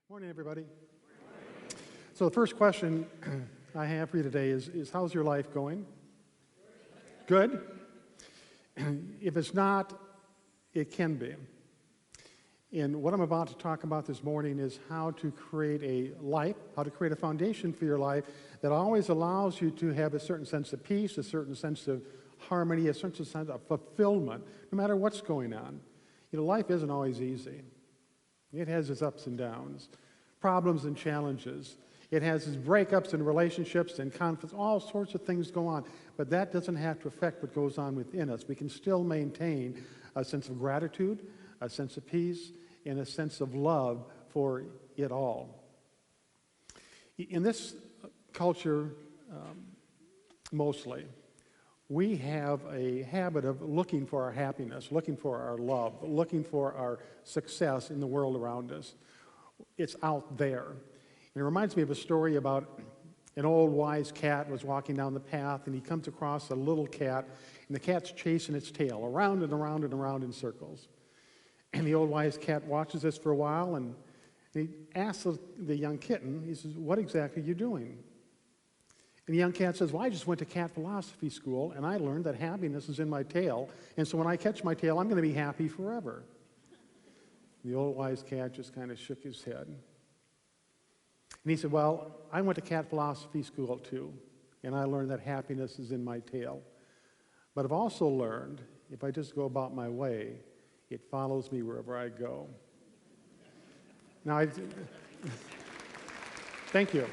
Morning, everybody. So the first question I have for you today is how's your life going? Good? If it's not, it can be. And what I'm about to talk about this morning is how to create a life, how to create a foundation for your life that always allows you to have a certain sense of peace, a certain sense of harmony, a certain sense of fulfillment, no matter what's going on. You know, life isn't always easy. It has its ups and downs, problems and challenges. It has its breakups and relationships and conflicts, all sorts of things go on. But that doesn't have to affect what goes on within us. We can still maintain a sense of gratitude, a sense of peace, and a sense of love for it all. In this culture, mostly, we have a habit of looking for our happiness, looking for our love, looking for our success in the world around us. It's out there. And it reminds me of a story about an old wise cat was walking down the path, and he comes across a little cat, and the cat's chasing its tail around and around and around in circles. And the old wise cat watches this for a while, and he asks the young kitten, he says, "What exactly are you doing?" And the young cat says, "Well, I just went to cat philosophy school, and I learned that happiness is in my tail, and so when I catch my tail, I'm going to be happy forever." The old wise cat just kind of shook his head. And he said, "Well, I went to cat philosophy school too, and I learned that happiness is in my tail. But I've also learned, if I just go about my way, it follows me wherever I go." Now, thank you.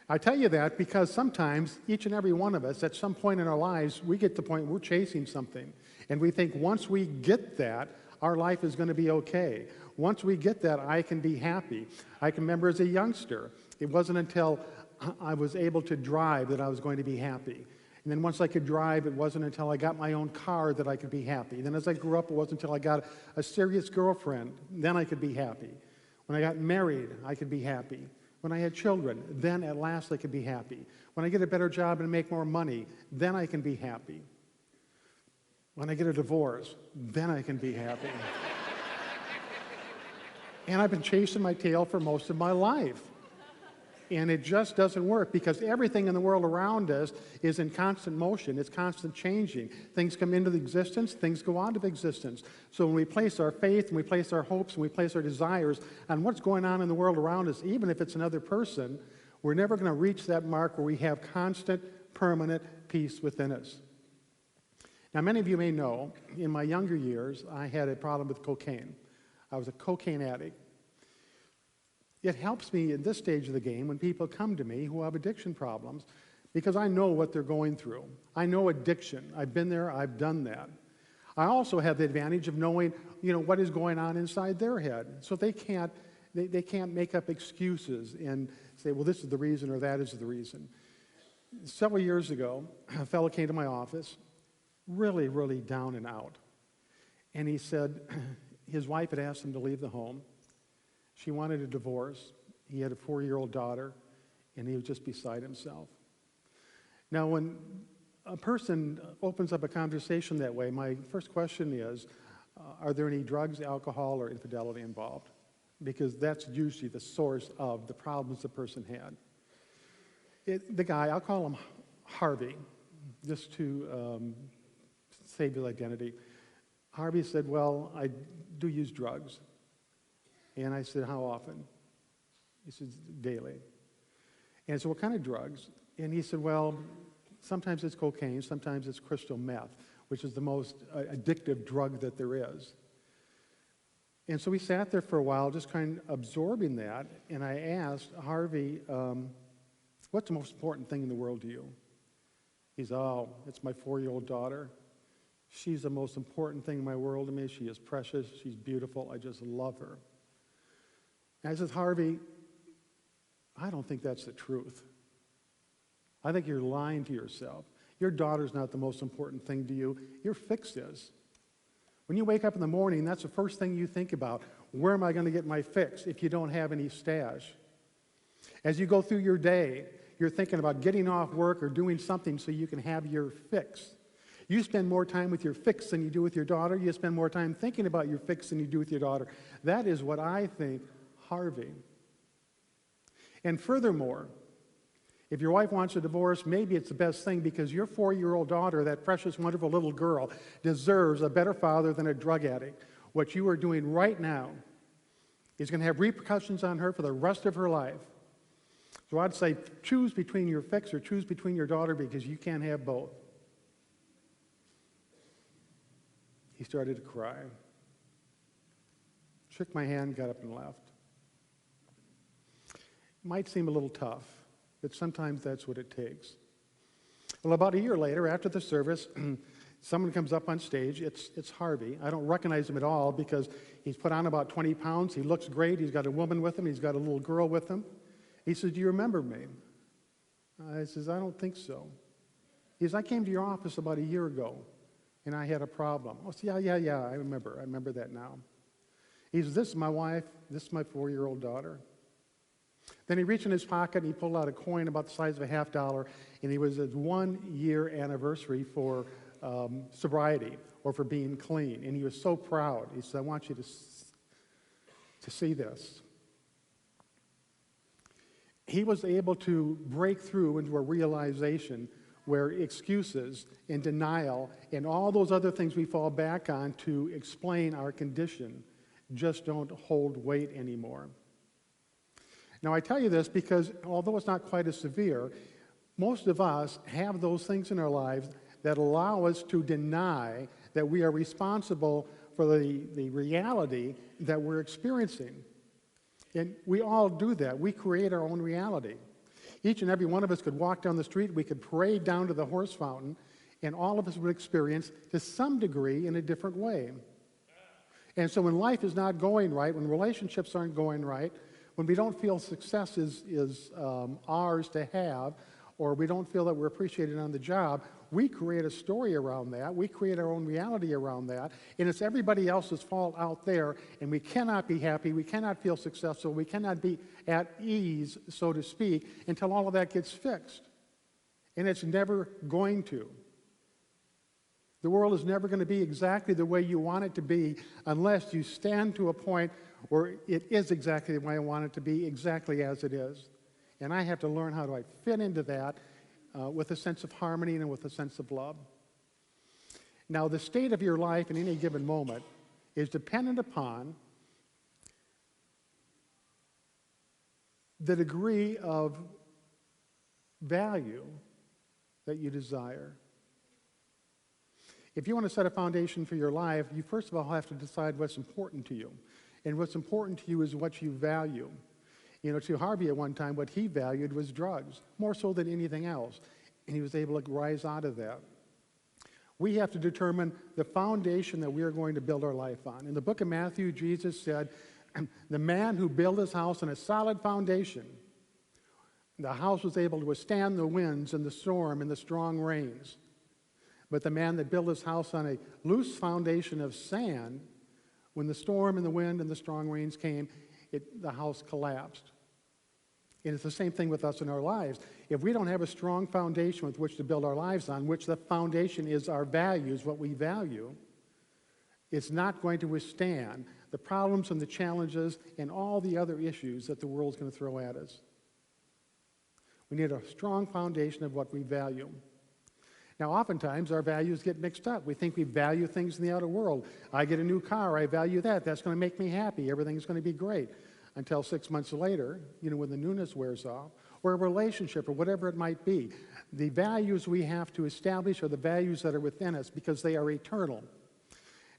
I tell you that because sometimes each and every one of us, at some point in our lives, we get to the point we're chasing something. And we think once we get that, our life is going to be okay. Once we get that, I can be happy. I can remember as a youngster, it wasn't until I was able to drive that I was going to be happy. And then once I could drive, it wasn't until I got my own car that I could be happy. And then as I grew up, it wasn't until I got a serious girlfriend, then I could be happy. When I got married, I could be happy. When I had children, then at last I could be happy. When I get a better job and make more money, then I can be happy. When I get a divorce, then I can be happy. And I've been chasing my tail for most of my life. And it just doesn't work because everything in the world around us is in constant motion. It's constant changing. Things come into existence, things go out of existence. So when we place our faith and we place our hopes and we place our desires on what's going on in the world around us, even if it's another person, we're never going to reach that mark where we have constant, permanent peace within us. Now, many of you may know, in my younger years, I had a problem with cocaine. I was a cocaine addict. It helps me in this stage of the game when people come to me who have addiction problems because I know what they're going through. I know addiction. I've been there. I've done that. I also have the advantage of knowing, what is going on inside their head. So they can't make up excuses and say, well, this is the reason or that is the reason. Several years ago, a fellow came to my office, really, really down and out. And he said his wife had asked him to leave the home. She wanted a divorce. He had a 4-year-old daughter, and he was just beside himself. Now, when a person opens up a conversation that way, my first question is, are there any drugs, alcohol, or infidelity involved? Because that's usually the source of the problems the person had. The guy, I'll call him Harvey, just to save his identity. Harvey said, well, I do use drugs. And I said, how often? He said, daily. And I said, what kind of drugs? And he said, well, sometimes it's cocaine, sometimes it's crystal meth, which is the most addictive drug that there is. And so we sat there for a while just kind of absorbing that, and I asked Harvey, what's the most important thing in the world to you? He said, oh, it's my 4-year-old daughter. She's the most important thing in my world to me. She is precious. She's beautiful. I just love her. And I said, Harvey, I don't think that's the truth. I think you're lying to yourself. Your daughter's not the most important thing to you. Your fix is. When you wake up in the morning, that's the first thing you think about. Where am I going to get my fix if you don't have any stash? As you go through your day, you're thinking about getting off work or doing something so you can have your fix. You spend more time with your fix than you do with your daughter. You spend more time thinking about your fix than you do with your daughter. That is what I think Harvey. And furthermore, if your wife wants a divorce, maybe it's the best thing because your 4-year-old daughter, that precious, wonderful little girl, deserves a better father than a drug addict. What you are doing right now is going to have repercussions on her for the rest of her life. So I'd say choose between your fix or choose between your daughter because you can't have both. He started to cry. Shook my hand, got up and left. It might seem a little tough, but sometimes that's what it takes. Well, about a year later, after the service, someone comes up on stage. It's Harvey. I don't recognize him at all because he's put on about 20 pounds. He looks great. He's got a woman with him. He's got a little girl with him. He says, "Do you remember me?" I says, "I don't think so." He says, "I came to your office about a year ago, and I had a problem." I said, yeah, I remember that now. He says, "This is my wife. This is my 4-year-old daughter." Then he reached in his pocket and he pulled out a coin about the size of a $50, and it was his 1-year anniversary for sobriety or for being clean. And he was so proud. He said, "I want you to see this." He was able to break through into a realization where excuses and denial and all those other things we fall back on to explain our condition just don't hold weight anymore. Now, I tell you this because although it's not quite as severe, most of us have those things in our lives that allow us to deny that we are responsible for the reality that we're experiencing. And we all do that. We create our own reality. Each and every one of us could walk down the street, we could parade down to the horse fountain, and all of us would experience, to some degree, in a different way. And so when life is not going right, when relationships aren't going right, when we don't feel success is ours to have, or we don't feel that we're appreciated on the job, we create a story around that. We create our own reality around that. And it's everybody else's fault out there, and we cannot be happy. We cannot feel successful. We cannot be at ease, so to speak, until all of that gets fixed. And it's never going to. The world is never going to be exactly the way you want it to be unless you stand to a point where it is exactly the way I want it to be, exactly as it is. And I have to learn how do I fit into that with a sense of harmony and with a sense of love. Now, the state of your life in any given moment is dependent upon the degree of value that you desire. If you want to set a foundation for your life, you first of all have to decide what's important to you. And what's important to you is what you value. You know, to Harvey at one time, what he valued was drugs, more so than anything else. And he was able to rise out of that. We have to determine the foundation that we are going to build our life on. In the book of Matthew, Jesus said, the man who built his house on a solid foundation, the house was able to withstand the winds and the storm and the strong rains. But the man that built his house on a loose foundation of sand, when the storm and the wind and the strong rains came, the house collapsed. And it's the same thing with us in our lives. If we don't have a strong foundation with which to build our lives on, which the foundation is our values, what we value, it's not going to withstand the problems and the challenges and all the other issues that the world's going to throw at us. We need a strong foundation of what we value. Now, oftentimes, our values get mixed up. We think we value things in the outer world. I get a new car, I value that. That's going to make me happy. Everything's going to be great. Until 6 months later, when the newness wears off, or a relationship, or whatever it might be. The values we have to establish are the values that are within us because they are eternal.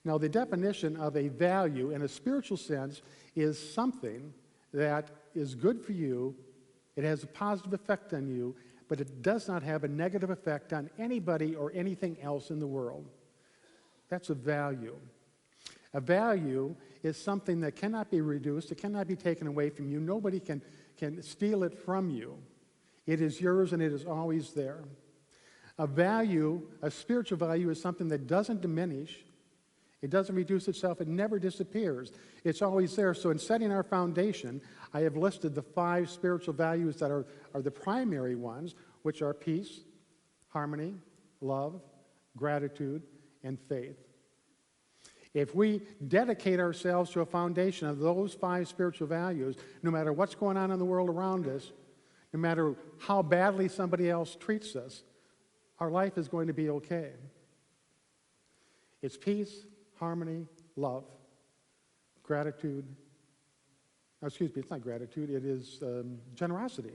Now, the definition of a value in a spiritual sense is something that is good for you, it has a positive effect on you, but it does not have a negative effect on anybody or anything else in the world. That's a value. A value is something that cannot be reduced, it cannot be taken away from you. Nobody can steal it from you. It is yours and it is always there. A value, a spiritual value, is something that doesn't diminish. It doesn't reduce itself. It never disappears. It's always there. So in setting our foundation, I have listed the 5 spiritual values that are the primary ones, which are peace, harmony, love, gratitude, and faith. If we dedicate ourselves to a foundation of those 5 spiritual values, no matter what's going on in the world around us, no matter how badly somebody else treats us, our life is going to be okay. It's peace, harmony, love, gratitude. Oh, excuse me, it's not gratitude, it is generosity.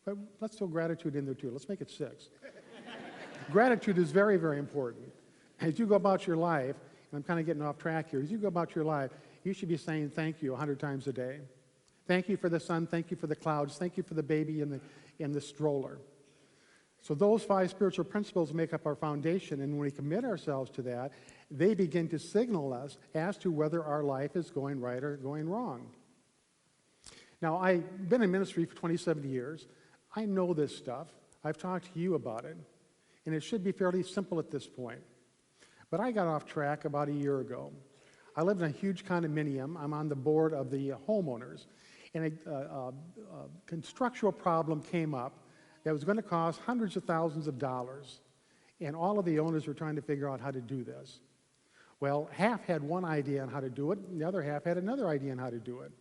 But let's throw gratitude in there too. Let's make it 6. Gratitude is very, very important. As you go about your life, and I'm kind of getting off track here, as you go about your life, you should be saying thank you 100 times a day. Thank you for the sun, thank you for the clouds, thank you for the baby in the stroller. So those 5 spiritual principles make up our foundation, and when we commit ourselves to that, they begin to signal us as to whether our life is going right or going wrong. Now, I've been in ministry for 27 years. I know this stuff. I've talked to you about it, and it should be fairly simple at this point. But I got off track about a year ago. I live in a huge condominium. I'm on the board of the homeowners, and a constructural problem came up that was going to cost hundreds of thousands of dollars, and all of the owners were trying to figure out how to do this. Well, half had one idea on how to do it, and the other half had another idea on how to do it.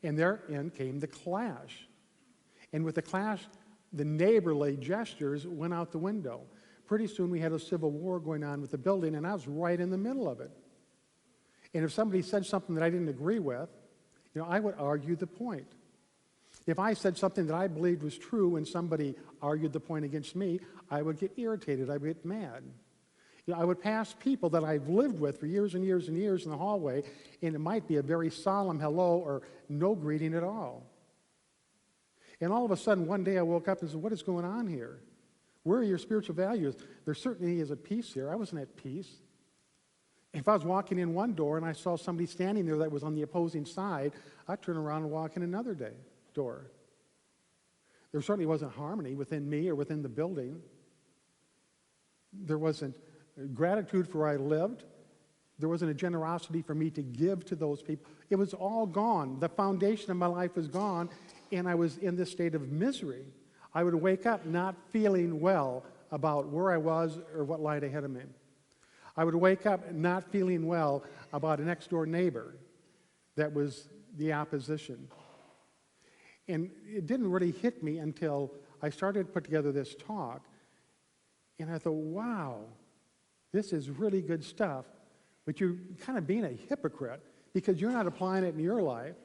And therein came the clash. And with the clash, the neighborly gestures went out the window. Pretty soon we had a civil war going on with the building, and I was right in the middle of it. And if somebody said something that I didn't agree with, I would argue the point. If I said something that I believed was true and somebody argued the point against me, I would get irritated, I would get mad. I would pass people that I've lived with for years and years and years in the hallway, and it might be a very solemn hello or no greeting at all. And all of a sudden, one day I woke up and said, what is going on here? Where are your spiritual values? There certainly is a peace here. I wasn't at peace. If I was walking in one door and I saw somebody standing there that was on the opposing side, I'd turn around and walk in another door. There certainly wasn't harmony within me or within the building. There wasn't gratitude for where I lived. There wasn't a generosity for me to give to those people. It was all gone. The foundation of my life was gone, and I was in this state of misery. I would wake up not feeling well about where I was or what lied ahead of me. I would wake up not feeling well about a next-door neighbor that was the opposition. And it didn't really hit me until I started to put together this talk, and I thought, wow, this is really good stuff, but you're kind of being a hypocrite because you're not applying it in your life,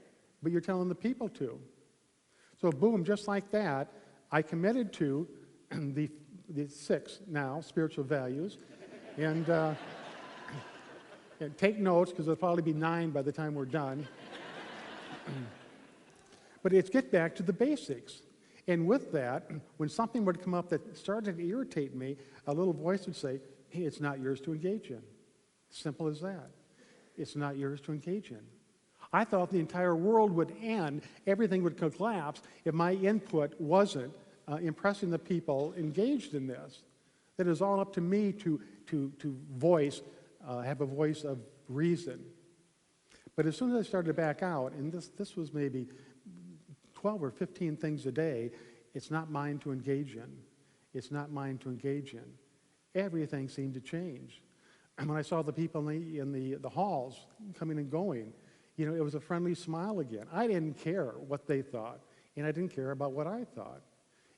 but you're telling the people to. So boom, just like that, I committed to the 6 now spiritual values, and take notes because there'll probably be 9 by the time we're done. But it's get back to the basics. And with that, when something would come up that started to irritate me, a little voice would say, hey, it's not yours to engage in. Simple as that. It's not yours to engage in. I thought the entire world would end, everything would collapse if my input wasn't impressing the people engaged in this. That it was all up to me to voice, have a voice of reason. But as soon as I started to back out, and this was maybe 12 or 15 things a day, it's not mine to engage in. It's not mine to engage in. Everything seemed to change. And when I saw the people in the halls coming and going, it was a friendly smile again. I didn't care what they thought, and I didn't care about what I thought.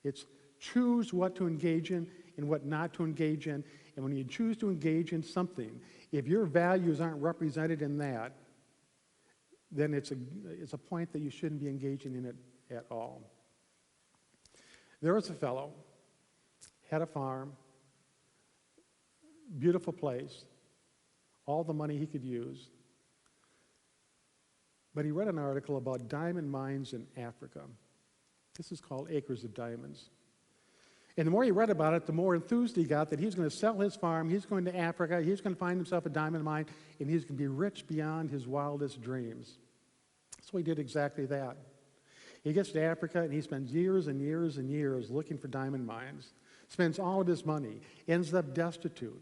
It's choose what to engage in and what not to engage in. And when you choose to engage in something, if your values aren't represented in that, then it's a point that you shouldn't be engaging in it at all. There was a fellow, had a farm, beautiful place, all the money he could use. But he read an article about diamond mines in Africa. This is called Acres of Diamonds. And the more he read about it, the more enthused he got that he's going to sell his farm, he's going to Africa, he's going to find himself a diamond mine, and he's going to be rich beyond his wildest dreams. So he did exactly that. He gets to Africa, and he spends years and years and years looking for diamond mines, spends all of his money, ends up destitute.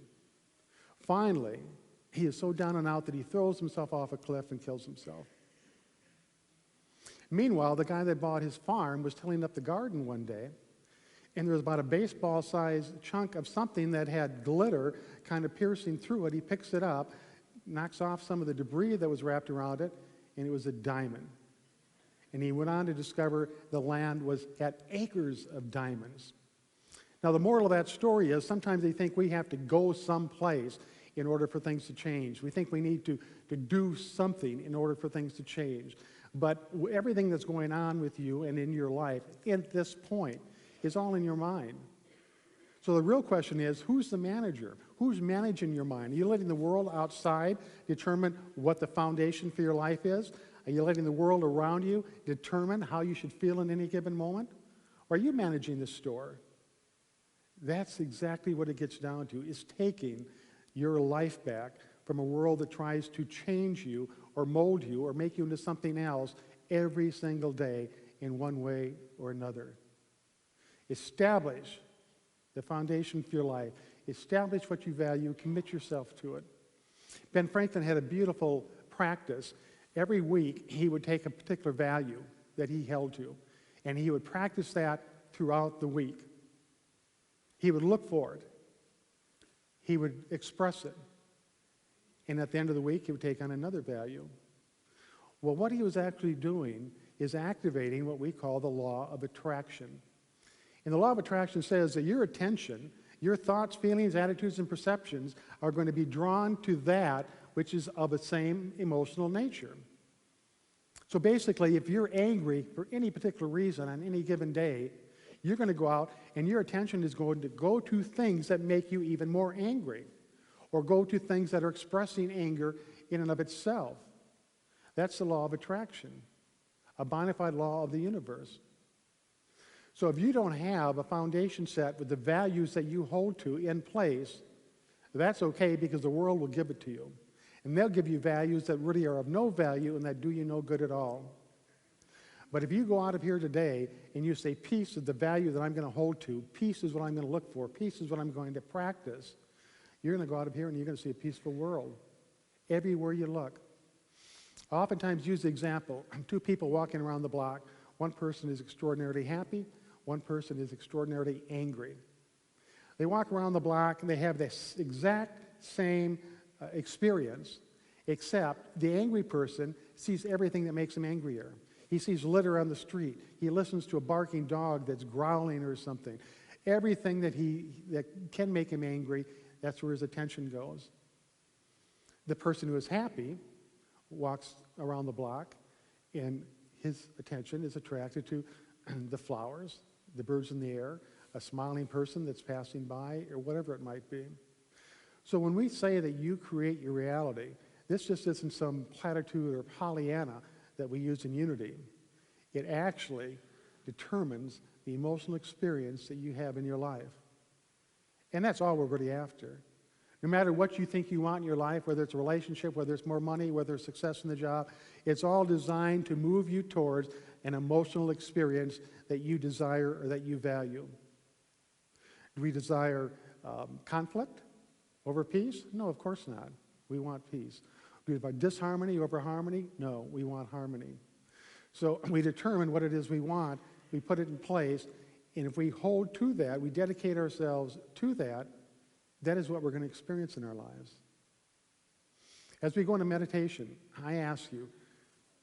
Finally, he is so down and out that he throws himself off a cliff and kills himself. Meanwhile, the guy that bought his farm was tilling up the garden one day, and there was about a baseball-sized chunk of something that had glitter kind of piercing through it. He picks it up, knocks off some of the debris that was wrapped around it, and it was a diamond. And he went on to discover the land had acres of diamonds. Now, the moral of that story is sometimes they think we have to go someplace in order for things to change. We think we need to do something in order for things to change. But everything that's going on with you and in your life at this point is all in your mind. So the real question is, who's the manager? Who's managing your mind? Are you letting the world outside determine what the foundation for your life is? Are you letting the world around you determine how you should feel in any given moment? Or are you managing the store? That's exactly what it gets down to, is taking your life back from a world that tries to change you or mold you or make you into something else every single day in one way or another. Establish the foundation for your life. Establish what you value. Commit yourself to it. Ben Franklin had a beautiful practice. Every week, he would take a particular value that he held to, and he would practice that throughout the week. He would look for it. He would express it. And at the end of the week, he would take on another value. Well, what he was actually doing is activating what we call the law of attraction. And the law of attraction says that your attention, your thoughts, feelings, attitudes, and perceptions are going to be drawn to that which is of the same emotional nature. So basically, if you're angry for any particular reason on any given day, you're going to go out and your attention is going to go to things that make you even more angry, or go to things that are expressing anger in and of itself. That's the law of attraction, a bona fide law of the universe. So if you don't have a foundation set with the values that you hold to in place, that's okay, because the world will give it to you. And they'll give you values that really are of no value and that do you no good at all. But if you go out of here today and you say, peace is the value that I'm going to hold to, peace is what I'm going to look for, peace is what I'm going to practice, you're going to go out of here and you're going to see a peaceful world everywhere you look. I oftentimes use the example, two people walking around the block. One person is extraordinarily happy. One person is extraordinarily angry. They walk around the block and they have this exact same experience, except the angry person sees everything that makes him angrier. He sees litter on the street. He listens to a barking dog that's growling or something. Everything that can make him angry, that's where his attention goes. The person who is happy walks around the block and his attention is attracted to the flowers, the birds in the air, a smiling person that's passing by, or whatever it might be. So when we say that you create your reality, this just isn't some platitude or Pollyanna that we use in Unity. It actually determines the emotional experience that you have in your life. And that's all we're really after. No matter what you think you want in your life, whether it's a relationship, whether it's more money, whether it's success in the job, it's all designed to move you towards an emotional experience that you desire or that you value. Do we desire conflict over peace? No, of course not. We want peace. Do we want disharmony over harmony? No, we want harmony. So we determine what it is we want, we put it in place, and if we hold to that, we dedicate ourselves to that, that is what we're going to experience in our lives. As we go into meditation, I ask you,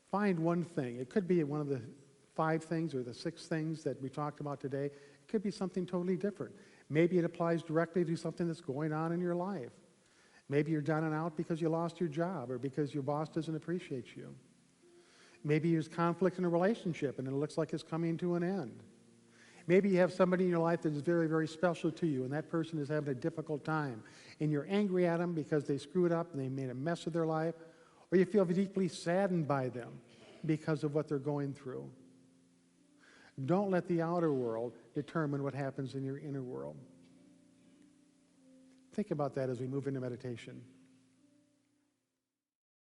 find one thing. It could be one of the 5 things or the 6 things that we talked about today. It could be something totally different. Maybe it applies directly to something that's going on in your life. Maybe you're down and out because you lost your job or because your boss doesn't appreciate you. Maybe there's conflict in a relationship and it looks like it's coming to an end. Maybe you have somebody in your life that is very, very special to you and that person is having a difficult time and you're angry at them because they screwed up and they made a mess of their life, or you feel deeply saddened by them because of what they're going through. Don't let the outer world determine what happens in your inner world. Think about that as we move into meditation.